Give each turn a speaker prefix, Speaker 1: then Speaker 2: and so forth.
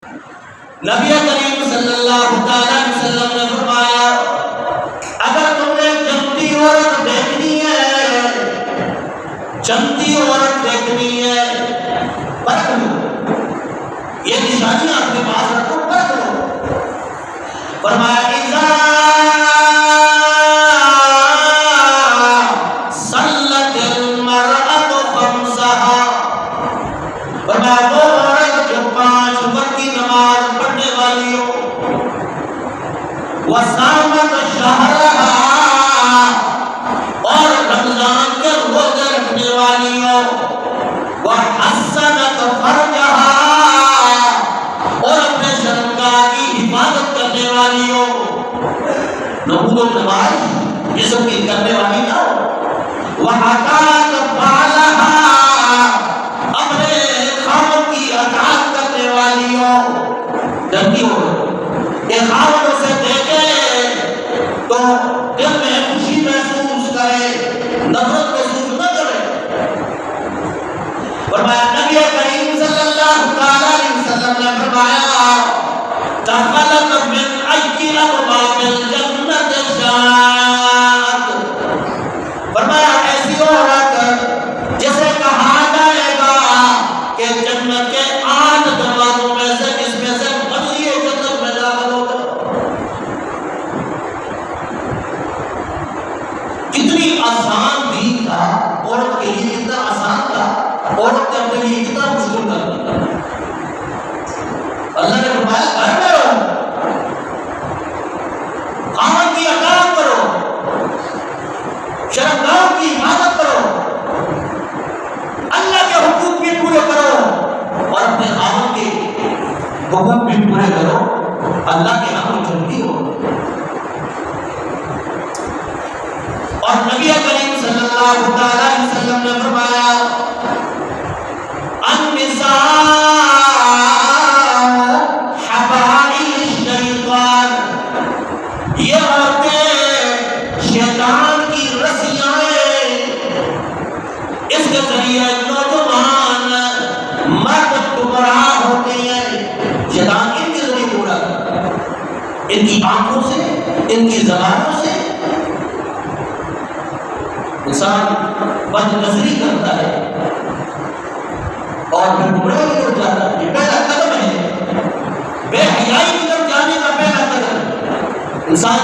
Speaker 1: نبی کریم صلی اللہ علیہ وسلم نے فرمایا اگر تم نے جنتی عورت دیکھنی ہے، جنتی عورت دیکھنی ہے، پرکھ لو، یہ نشانیاں اپنے پاس رکھو، پرکھ لو۔ فرمایا اذا صلت المرأة خمسها، فرمایا وہ عورت جو 5 وقت کی نماز پڑھنے والی ہو، وصامت شہرها، اور رمضان کے روزے رکھنے والی ہو، وحسنت فرجها، اور اپنے شرمگاہ کی حفاظت کرنے والی ہو، نمود و نماز جسم کی کرنے والی نہ ہو، وحکات بالها، اپنے خاوند کی اطاعت کرنے والی ہو، ڈرتی ہو کہ خاوند اسے دیکھے تو دل میں خوشی محسوس کرے، نفرت محسوس نہ کرے۔ فرمایا نبی کریم صلی اللہ علیہ وسلم نے فرمایا دخلت من ای ابواب الجنت شاءت، فرمایا ایسی عورت جسے کہا جائے گا کہ جنت کے 8 دروازوں میں سے کس میں سے مرضی ہے جنت میں داخل ہوگا۔ کتنی آسان دین تھا، عورت کے لیے کتنا آسان تھا، عورت نے اپنے لیے کتنا مشکل کر دیا۔ اللہ نے فرمایا گھر میں رہو، خاوند کی اطاعت کرو، شرمگاہ کی حفاظت کرو، اللہ کے حقوق بھی پورے کرو اور اپنے خاوند کے حقوق بھی پورے کرو، اللہ کے ہاں چلتی ہو۔ اور نبی کریم صلی اللہ علیہ وسلم نے فرمایا النساء حبائل الشیطان، یہ عورتیں شیطان کی رسیاں ہیں، اس کے ذریعے نوجوان مرد گمراہ ہوتے ہیں، شیطان ان کے ذریعے گمراہ کرتا ہے، ان کی آنکھوں سے، ان کی زبانوں سے انسان بد نظری کرتا ہے اور پھر گمراہ کی طرف جاتا ہے۔ یہ پہلا قدم ہے، بے حیائی کی طرف جانے کا پہلا قدم، انسان